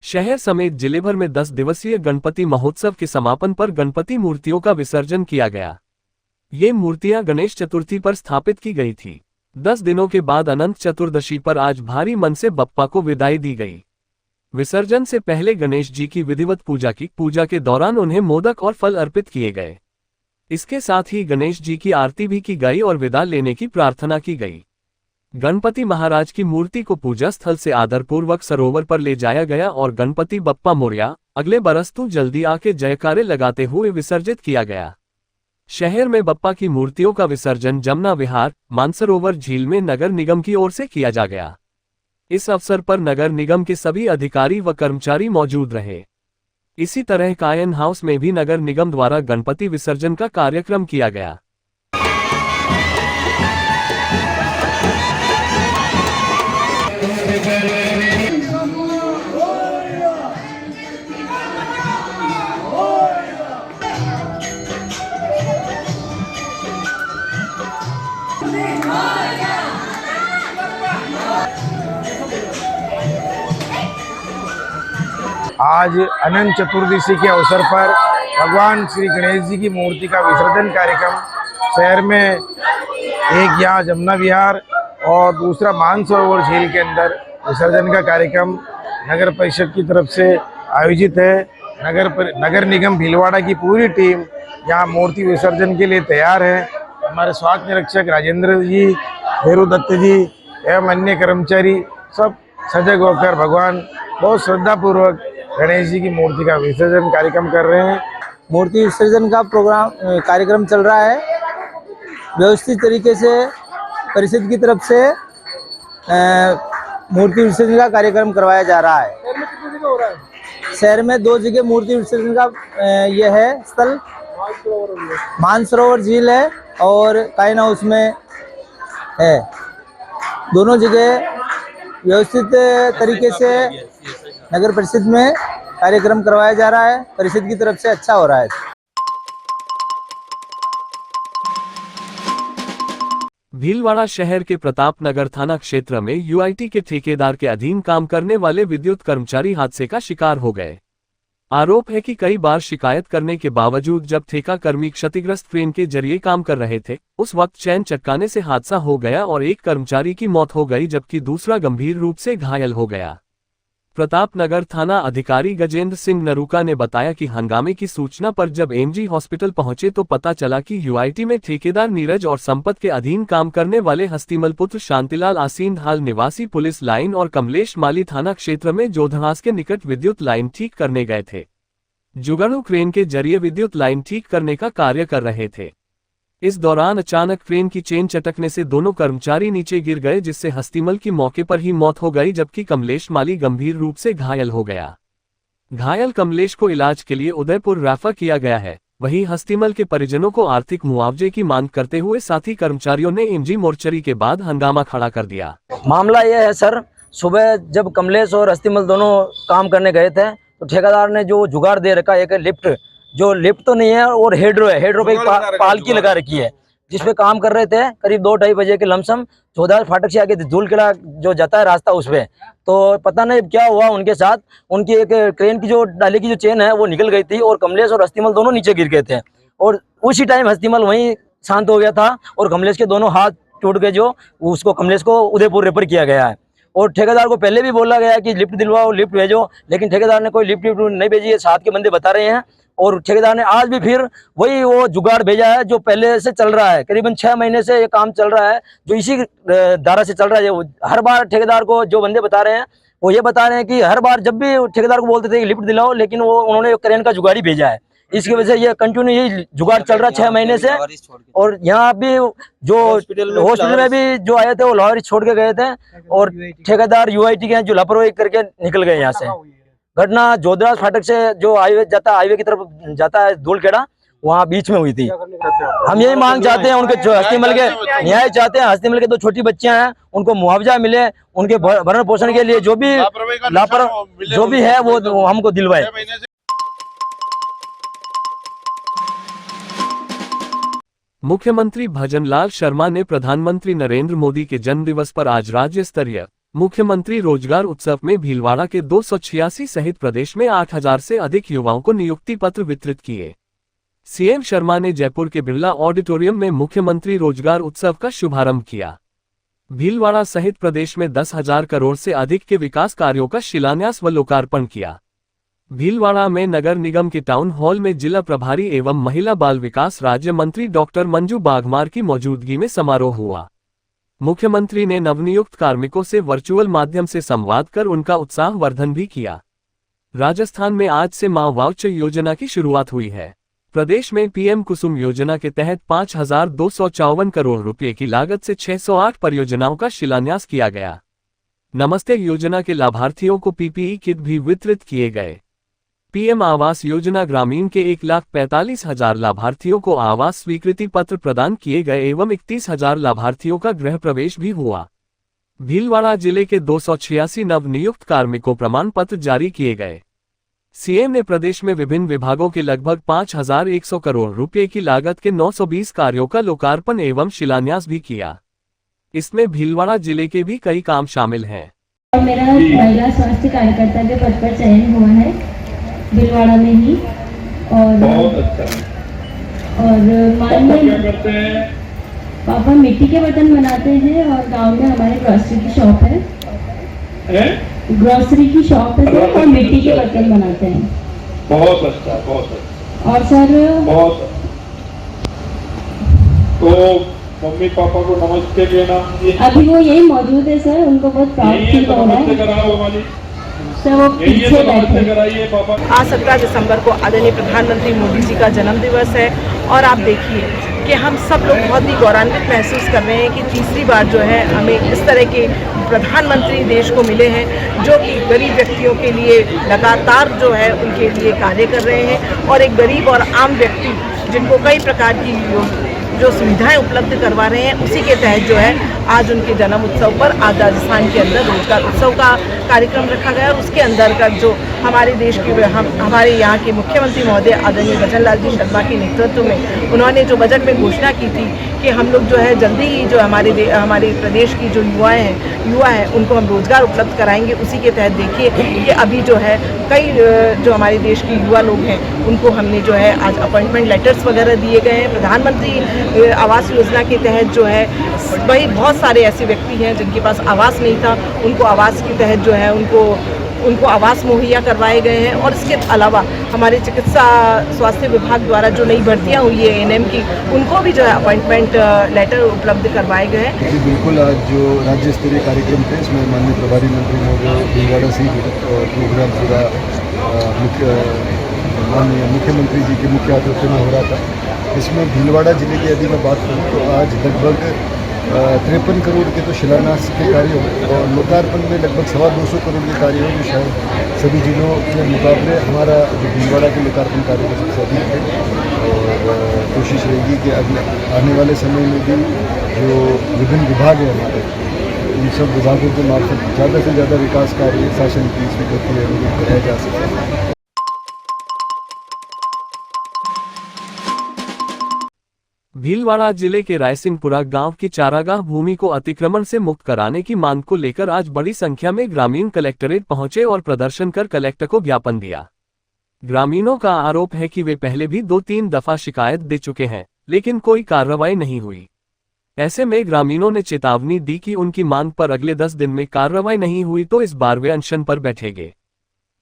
शहर समेत जिले भर में 10 दिवसीय गणपति महोत्सव के समापन पर गणपति मूर्तियों का विसर्जन किया गया। ये मूर्तियां गणेश चतुर्थी पर स्थापित की गई थी। 10 दिनों के बाद अनंत चतुर्दशी पर आज भारी मन से बप्पा को विदाई दी गई। विसर्जन से पहले गणेश जी की विधिवत पूजा के दौरान उन्हें मोदक और फल अर्पित किए गए। इसके साथ ही गणेश जी की आरती भी की गई और विदा लेने की प्रार्थना की गई। गणपति महाराज की मूर्ति को पूजा स्थल से आदरपूर्वक सरोवर पर ले जाया गया और गणपति बप्पा मोरया, अगले बरस तू जल्दी आके जयकारे लगाते हुए विसर्जित किया गया। शहर में बप्पा की मूर्तियों का विसर्जन जमुना विहार, मानसरोवर झील में नगर निगम की ओर से किया जा गया। इस अवसर पर नगर निगम के सभी अधिकारी व कर्मचारी मौजूद रहे। इसी तरह कायन हाउस में भी नगर निगम द्वारा गणपति विसर्जन का कार्यक्रम किया गया। आज अनंत चतुर्दशी के अवसर पर भगवान श्री गणेश जी की मूर्ति का विसर्जन कार्यक्रम शहर में एक यहाँ जमुना विहार और दूसरा मानसरोवर झील के अंदर विसर्जन का कार्यक्रम नगर परिषद की तरफ से आयोजित है। नगर निगम भीलवाड़ा की पूरी टीम यहाँ मूर्ति विसर्जन के लिए तैयार है। हमारे स्वास्थ्य निरीक्षक राजेंद्र जी, भेरू दत्त जी एवं अन्य कर्मचारी सब सजग होकर भगवान बहुत श्रद्धापूर्वक गणेश जी की मूर्ति का विसर्जन कार्यक्रम कर रहे हैं। मूर्ति विसर्जन का कार्यक्रम चल रहा है। व्यवस्थित तरीके से परिषद की तरफ से मूर्ति विसर्जन का कार्यक्रम करवाया जा रहा है। शहर में 2 जगह मूर्ति विसर्जन का यह है स्थल, मानसरोवर झील है और कायन हाउस में है। दोनों जगह व्यवस्थित तरीके से नगर परिषद में कार्यक्रम करवाया जा रहा है। परिषद की तरफ से अच्छा हो रहा है। भीलवाड़ा शहर के प्रताप नगर थाना क्षेत्र में यूआईटी के ठेकेदार के अधीन काम करने वाले विद्युत कर्मचारी हादसे का शिकार हो गए। आरोप है कि कई बार शिकायत करने के बावजूद जब ठेका कर्मी क्षतिग्रस्त क्रेन के जरिए काम कर रहे थे, उस वक्त चैन चटकाने से हादसा हो गया और एक कर्मचारी की मौत हो गई जबकि दूसरा गंभीर रूप से घायल हो गया। प्रताप नगर थाना अधिकारी गजेंद्र सिंह नरूका ने बताया कि हंगामे की सूचना पर जब एमजी हॉस्पिटल पहुंचे तो पता चला कि यूआईटी में ठेकेदार नीरज और संपत के अधीन काम करने वाले हस्तीमल पुत्र शांतिलाल आसीन हाल निवासी पुलिस लाइन और कमलेश माली थाना क्षेत्र में जोधहास के निकट विद्युत लाइन ठीक करने गए थे। जुगाड़ू क्रेन के जरिए विद्युत लाइन ठीक करने का कार्य कर रहे थे। इस दौरान अचानक क्रेन की चेन चटकने से दोनों कर्मचारी नीचे गिर गए, जिससे हस्तीमल की मौके पर ही मौत हो गई जबकि कमलेश माली गंभीर रूप से घायल हो गया। घायल कमलेश को इलाज के लिए उदयपुर रेफर किया गया है। वहीं हस्तीमल के परिजनों को आर्थिक मुआवजे की मांग करते हुए साथी कर्मचारियों ने एमजी मोर्चरी के बाद हंगामा खड़ा कर दिया। मामला यह है सर, सुबह जब कमलेश और हस्तीमल दोनों काम करने गए थे तो ठेकेदार ने जो जुगाड़ दे रखा, एक लिफ्ट, जो लिफ्ट तो नहीं है और हेड्रो है, हेड्रो पे पालकी लगा रखी है जिसपे काम कर रहे थे। करीब 2-2:30 बजे के लमसम चौधार फाटक से आगे धूलखेड़ा जो जाता है रास्ता, उस पे तो पता नहीं क्या हुआ उनके साथ। उनकी एक क्रेन की जो डाली की जो चेन है वो निकल गई थी और कमलेश और हस्तीमल दोनों नीचे गिर गए थे। और उसी टाइम हस्तीमल वहीं शांत हो गया था और कमलेश के दोनों हाथ टूट गए, जो उसको कमलेश को उदयपुर रेफर किया गया है। और ठेकेदार को पहले भी बोला गया कि लिफ्ट दिलवाओ, लिफ्ट भेजो, लेकिन ठेकेदार ने कोई लिफ्ट नहीं भेजी है, साथ के बंदे बता रहे हैं। और ठेकेदार ने आज भी फिर वही वो जुगाड़ भेजा है जो पहले से चल रहा है। करीबन 6 महीने से ये काम चल रहा है, जो इसी धारा से चल रहा है। हर बार ठेकेदार को जो बंदे बता रहे हैं वो ये बता रहे हैं कि हर बार जब भी ठेकेदार को बोलते थे कि लिफ्ट दिलाओ, लेकिन वो उन्होंने क्रेन का जुगाड़ ही भेजा है। इसकी वजह से ये कंटिन्यू यही जुगाड़ चल रहा है 6 महीने से। और यहाँ भी जो हॉस्पिटल में भी जो आए थे वो लाहौरी छोड़ के गए थे और ठेकेदार यूआईटी के जो लापरवाही करके निकल गए यहाँ से। घटना जोधहास फाटक से जो हाईवे जाता है, हाईवे की तरफ जाता है धूलखेड़ा, वहाँ बीच में हुई थी। हम यही मांग चाहते हैं, उनके हस्तीमल के न्याय चाहते हैं। हस्तीमल के 2 छोटी बच्चियां हैं, उनको मुआवजा मिले, उनके भरण पोषण के लिए जो भी जो भी है वो हमको दिलवाए। मुख्यमंत्री भजनलाल शर्मा ने प्रधानमंत्री नरेंद्र मोदी के जन्मदिवस पर आज राज्य स्तरीय मुख्यमंत्री रोजगार उत्सव में भीलवाड़ा के 286 सहित प्रदेश में 8000 से अधिक युवाओं को नियुक्ति पत्र वितरित किए। सीएम शर्मा ने जयपुर के बिरला ऑडिटोरियम में मुख्यमंत्री रोजगार उत्सव का शुभारंभ किया। भीलवाड़ा सहित प्रदेश में 10,000 करोड़ से अधिक के विकास कार्यों का शिलान्यास व लोकार्पण किया। भीलवाड़ा में नगर निगम के टाउन हॉल में जिला प्रभारी एवं महिला बाल विकास राज्य मंत्री डॉक्टर मंजू बाघमार की मौजूदगी में समारोह हुआ। मुख्यमंत्री ने नवनियुक्त कार्मिकों से वर्चुअल माध्यम से संवाद कर उनका उत्साह वर्धन भी किया। राजस्थान में आज से मां वाउचर योजना की शुरुआत हुई है। प्रदेश में पीएम कुसुम योजना के तहत 5,254 करोड़ रुपए की लागत से 608 परियोजनाओं का शिलान्यास किया गया। नमस्ते योजना के लाभार्थियों को पीपीई किट भी वितरित किए गए। पीएम आवास योजना ग्रामीण के 1,45,000 लाभार्थियों को आवास स्वीकृति पत्र प्रदान किए गए एवं 31,000 लाभार्थियों का गृह प्रवेश भी हुआ। भीलवाड़ा जिले के 286 नवनियुक्त कार्मिकों प्रमाण पत्र जारी किए गए। सीएम ने प्रदेश में विभिन्न विभागों के लगभग 5,100 करोड़ रुपए की लागत के 920 कार्यों का लोकार्पण एवं शिलान्यास भी किया। इसमें भीलवाड़ा जिले के भी कई काम शामिल हैं। मेरा महिला स्वास्थ्य कार्यकर्ता के पद पर चयन हुआ है भीलवाड़ा में ही। और बहुत अच्छा। और पापा क्या करते हैं? पापा मिट्टी के बर्तन बनाते हैं और गांव में हमारे ग्रोसरी की शॉप है। ग्रोसरी की शॉप है सर, और मिट्टी के बर्तन बनाते हैं। बहुत अच्छा, बहुत अच्छा। और सर बहुत। तो मम्मी पापा को नमस्ते कहना। अभी वो यही मौजूद है सर, उनको बहुत प्राउड फील हो रहा है। सर वो पीछे बैठे। आज 17 दिसंबर को आदरणीय प्रधानमंत्री मोदी जी का जन्म दिवस है और आप देखिए कि हम सब लोग बहुत ही गौरवान्वित महसूस कर रहे हैं कि तीसरी बार जो है हमें इस तरह के प्रधानमंत्री देश को मिले हैं जो कि गरीब व्यक्तियों के लिए लगातार जो है उनके लिए कार्य कर रहे हैं। और एक गरीब और आम व्यक्ति जिनको कई प्रकार की जो सुविधाएं उपलब्ध करवा रहे हैं, उसी के तहत जो है आज उनके जन्म उत्सव पर आज राजस्थान के अंदर रोजगार उत्सव का कार्यक्रम रखा गया। और उसके अंतर्गत जो हमारे देश के हमारे यहाँ के मुख्यमंत्री महोदय आदरणीय भजनलाल जी शर्मा के नेतृत्व में उन्होंने जो बजट में घोषणा की थी कि हम लोग जो है जल्दी ही जो हमारे प्रदेश की जो युवा हैं उनको हम रोजगार उपलब्ध कराएंगे। उसी के तहत देखिए कि अभी जो है कई जो हमारे देश के युवा लोग हैं उनको हमने जो है आज अपॉइंटमेंट लेटर्स वगैरह दिए गए हैं। प्रधानमंत्री आवास योजना के तहत जो है वही बहुत सारे ऐसे व्यक्ति हैं जिनके पास आवास नहीं था, उनको आवास के तहत जो है उनको आवास मुहैया करवाए गए हैं। और इसके अलावा हमारे चिकित्सा स्वास्थ्य विभाग द्वारा जो नई भर्तियां हुई है एएनएम की, उनको भी जो है अपॉइंटमेंट लेटर उपलब्ध करवाए गए हैं। जी बिल्कुल, आज जो राज्य स्तरीय कार्यक्रम थे इसमें माननीय प्रभारी मंत्री महोदय भीलवाड़ा से प्रोग्राम पूरा माननीय मुख्यमंत्री जी के मुख्य आतिथ्य में हो रहा था। इसमें भीलवाड़ा जिले की यदि मैं बात करूँ तो आज लगभग 53 करोड़ के तो शिलान्यास के कार्य हो और लोकार्पण में लगभग 225 करोड़ के कार्य हो, जो शायद सभी जिलों के मुकाबले हमारा जो भीलवाड़ा के लोकार्पण कार्य में सबसे अधिक है। और कोशिश रहेगी कि आने वाले समय में भी जो विभिन्न विभाग हैं हमारे, इन सब विभागों के मार्फत ज़्यादा से ज़्यादा विकास कार्य शासन की स्वीकृति है वो कराया जा सके। भीलवाड़ा जिले के रायसिंहपुरा गांव की चारागाह भूमि को अतिक्रमण से मुक्त कराने की मांग को लेकर आज बड़ी संख्या में ग्रामीण कलेक्ट्रेट पहुंचे और प्रदर्शन कर कलेक्टर को ज्ञापन दिया। ग्रामीणों का आरोप है कि वे पहले भी 2-3 दफा शिकायत दे चुके हैं, लेकिन कोई कार्रवाई नहीं हुई। ऐसे में ग्रामीणों ने चेतावनी दी कि उनकी मांग पर अगले 10 दिन में कार्रवाई नहीं हुई तो इस बार वे अनशन पर बैठेंगे।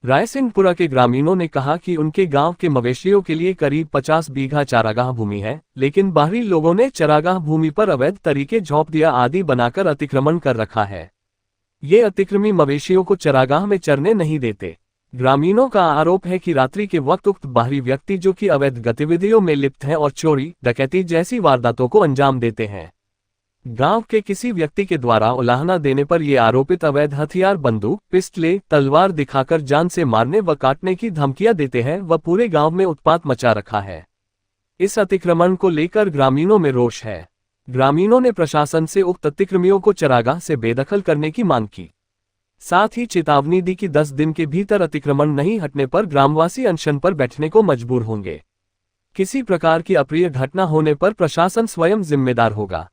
रायसिंहपुरा के ग्रामीणों ने कहा कि उनके गांव के मवेशियों के लिए करीब 50 बीघा चारागाह भूमि है, लेकिन बाहरी लोगों ने चारागाह भूमि पर अवैध तरीके झोंपड़ियां आदि बनाकर अतिक्रमण कर रखा है। ये अतिक्रमी मवेशियों को चारागाह में चरने नहीं देते। ग्रामीणों का आरोप है कि रात्रि के वक्त उक्त बाहरी व्यक्ति जो कि अवैध गतिविधियों में लिप्त हैं और चोरी डकैती जैसी वारदातों को अंजाम देते हैं। गांव के किसी व्यक्ति के द्वारा उलाहना देने पर ये आरोपित अवैध हथियार बंदूक, पिस्टलें, तलवार दिखाकर जान से मारने व काटने की धमकियां देते हैं व पूरे गांव में उत्पात मचा रखा है। इस अतिक्रमण को लेकर ग्रामीणों में रोष है। ग्रामीणों ने प्रशासन से उक्त अतिक्रमियों को चारागाह से बेदखल करने की मांग की। साथ ही चेतावनी दी कि 10 दिन के भीतर अतिक्रमण नहीं हटने पर ग्रामवासी अनशन पर बैठने को मजबूर होंगे। किसी प्रकार की अप्रिय घटना होने पर प्रशासन स्वयं जिम्मेदार होगा।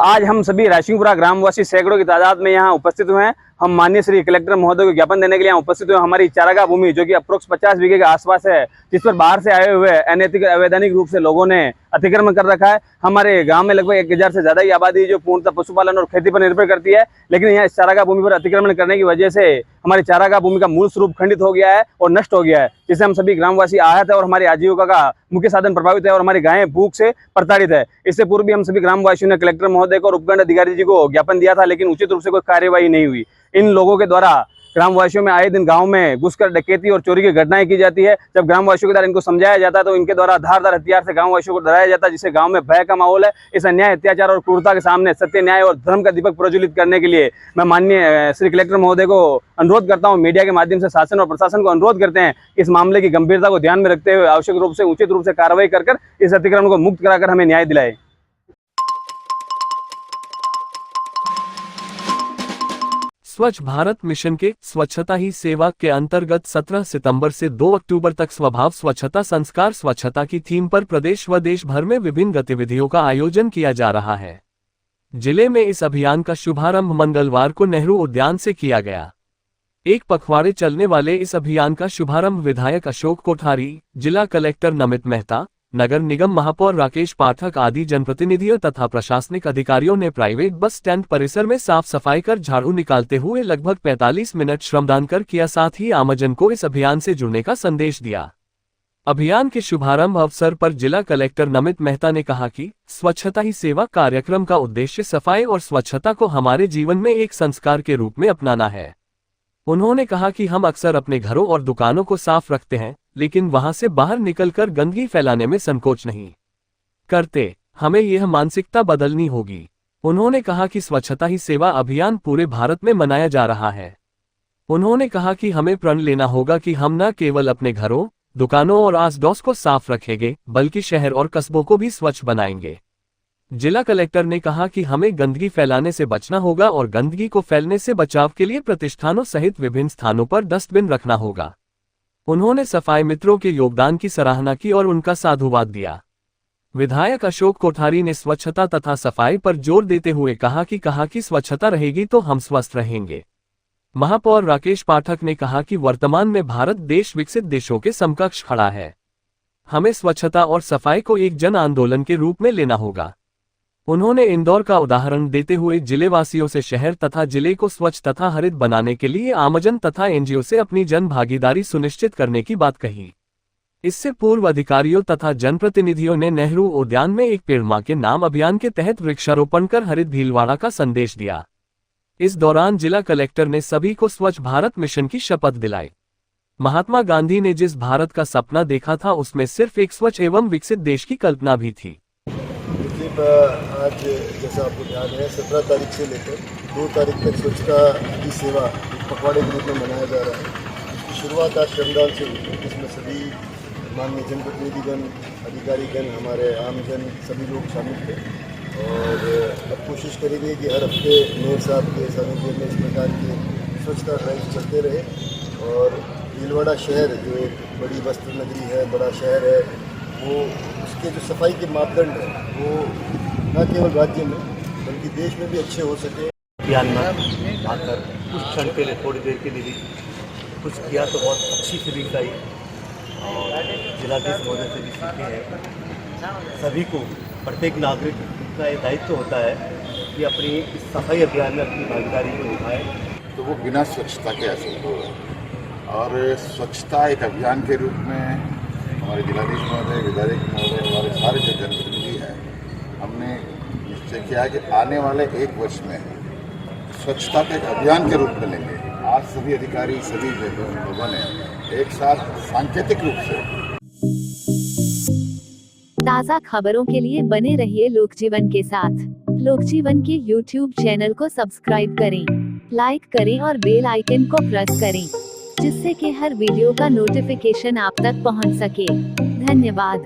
आज हम सभी राशिंगपुरा ग्रामवासी सैकड़ों की तादाद में यहाँ उपस्थित हुए हैं। हम माननीय श्री कलेक्टर महोदय को ज्ञापन देने के लिए यहाँ उपस्थित हुए। हमारी चारागाह भूमि जो कि अप्रोक्स 50 बीघे के आसपास है, जिस पर बाहर से आए हुए अनैतिक अवैधानिक रूप से लोगों ने अतिक्रमण कर रखा है। हमारे गांव में लगभग 1000 से ज्यादा ही आबादी जो पूर्णतः पशुपालन और खेती पर निर्भर करती है, लेकिन यहाँ इस चारागाह भूमि पर अतिक्रमण करने की वजह से हमारी चारागाह भूमि का मूल स्वरूप खंडित हो गया है और नष्ट हो गया है, जिससे हम सभी ग्रामवासी आहत है और हमारी आजीविका का मुख्य साधन प्रभावित है और हमारी गायें भूख से प्रताड़ित है। इससे पूर्व भी हम सभी ग्रामवासियों ने कलेक्टर महोदय को और उपखंड अधिकारी जी को ज्ञापन दिया था, लेकिन उचित रूप से कोई कार्यवाही नहीं हुई। इन लोगों के द्वारा ग्रामवासियों में आए दिन गांव में घुसकर डकैती और चोरी की घटनाएं की जाती है। जब ग्रामवासियों के द्वारा इनको समझाया जाता है तो इनके द्वारा धारदार हथियार से ग्रामवासियों को डराया जाता है, जिससे गांव में भय का माहौल है। इस अन्याय, अत्याचार और क्रूरता के सामने सत्य, न्याय और धर्म का दीपक प्रज्वलित करने के लिए मैं माननीय श्री कलेक्टर महोदय को अनुरोध करता हूँ, मीडिया के माध्यम से शासन और प्रशासन को अनुरोध करते हैं, इस मामले की गंभीरता को ध्यान में रखते हुए आवश्यक रूप से उचित रूप से कार्रवाई कर इस अतिक्रमण को मुक्त कराकर हमें न्याय दिलाए। स्वच्छ भारत मिशन के स्वच्छता ही सेवा के अंतर्गत 17 सितंबर से 2 अक्टूबर तक स्वभाव स्वच्छता संस्कार स्वच्छता की थीम पर प्रदेश व देश भर में विभिन्न गतिविधियों का आयोजन किया जा रहा है। जिले में इस अभियान का शुभारंभ मंगलवार को नेहरू उद्यान से किया गया। एक पखवाड़े चलने वाले इस अभियान का शुभारंभ विधायक अशोक कोठारी, जिला कलेक्टर नमित मेहता, नगर निगम महापौर राकेश पाठक आदि जनप्रतिनिधियों तथा प्रशासनिक अधिकारियों ने प्राइवेट बस स्टैंड परिसर में साफ सफाई कर झाड़ू निकालते हुए लगभग 45 मिनट श्रमदान कर किया। साथ ही आमजन को इस अभियान से जुड़ने का संदेश दिया। अभियान के शुभारंभ अवसर पर जिला कलेक्टर नमित मेहता ने कहा कि स्वच्छता ही सेवा कार्यक्रम का उद्देश्य सफाई और स्वच्छता को हमारे जीवन में एक संस्कार के रूप में अपनाना है। उन्होंने कहा कि हम अक्सर अपने घरों और दुकानों को साफ रखते हैं, लेकिन वहां से बाहर निकलकर गंदगी फैलाने में संकोच नहीं करते। हमें यह मानसिकता बदलनी होगी। उन्होंने कहा कि स्वच्छता ही सेवा अभियान पूरे भारत में मनाया जा रहा है। उन्होंने कहा कि हमें प्रण लेना होगा कि हम न केवल अपने घरों, दुकानों और आस पड़ोस को साफ रखेंगे, बल्कि शहर और कस्बों को भी स्वच्छ बनाएंगे। जिला कलेक्टर ने कहा कि हमें गंदगी फैलाने से बचना होगा और गंदगी को फैलने से बचाव के लिए प्रतिष्ठानों सहित विभिन्न स्थानों पर डस्टबिन रखना होगा। उन्होंने सफाई मित्रों के योगदान की सराहना की और उनका साधुवाद दिया। विधायक अशोक कोठारी ने स्वच्छता तथा सफाई पर जोर देते हुए कहा कि स्वच्छता रहेगी तो हम स्वस्थ रहेंगे। महापौर राकेश पाठक ने कहा कि वर्तमान में भारत देश विकसित देशों के समकक्ष खड़ा है। हमें स्वच्छता और सफाई को एक जन आंदोलन के रूप में लेना होगा। उन्होंने इंदौर का उदाहरण देते हुए जिलेवासियों से शहर तथा जिले को स्वच्छ तथा हरित बनाने के लिए आमजन तथा एनजीओ से अपनी जन भागीदारी सुनिश्चित करने की बात कही। इससे पूर्व अधिकारियों तथा जनप्रतिनिधियों ने नेहरू उद्यान में एक पेड़ मां के नाम अभियान के तहत वृक्षारोपण कर हरित भीलवाड़ा का संदेश दिया। इस दौरान जिला कलेक्टर ने सभी को स्वच्छ भारत मिशन की शपथ दिलाई। महात्मा गांधी ने जिस भारत का सपना देखा था उसमें सिर्फ एक स्वच्छ एवं विकसित देश की कल्पना भी थी। आज जैसा आपको ध्यान है 17 तारीख से लेकर 2 तारीख तक स्वच्छता ही सेवा पखवाड़े के रूप में मनाया जा रहा है। इसकी शुरुआत आज श्रमदान से हुई, जिसमें सभी माननीय जनप्रतिनिधिगण, अधिकारीगण, हमारे आमजन सभी लोग शामिल थे और अब कोशिश करेंगे कि हर हफ्ते मेयर साहब के सानिध्य में इस प्रकार के स्वच्छता ड्राइव चलते रहे और भीलवाड़ा शहर जो एक बड़ी वस्त्र नगरी है, बड़ा शहर है, वो उसके जो सफाई के मापदंड है वो न केवल राज्य में बल्कि देश में भी अच्छे हो सके। अभियान में आकर कुछ क्षण के लिए, थोड़ी देर के लिए भी कुछ किया तो बहुत अच्छी फीलिंग आई और जिलाधीश महोदय से भी सीखे हैं। सभी को, प्रत्येक नागरिक का ये दायित्व होता है कि अपनी इस सफाई अभियान में अपनी भागीदारी को निभाए। तो वो बिना स्वच्छता के असंभव है और स्वच्छता एक अभियान के रूप में हमारे जिलाधीश महोदय, विधायक महोदय, हमारे सारे जो जनप्रतिनिधि हैं, हमने निश्चय किया कि आने वाले 1 वर्ष में स्वच्छता के एक अभियान के रूप में लेंगे। आज सभी अधिकारी, सभी लोगों ने एक साथ सांकेतिक रूप से। ताज़ा खबरों के लिए बने रहिए लोकजीवन के साथ। लोकजीवन के YouTube चैनल को सब्सक्राइब करें, लाइक करें और बेल आइकन को प्रेस करें, जिससे कि हर वीडियो का नोटिफिकेशन आप तक पहुंच सके। धन्यवाद।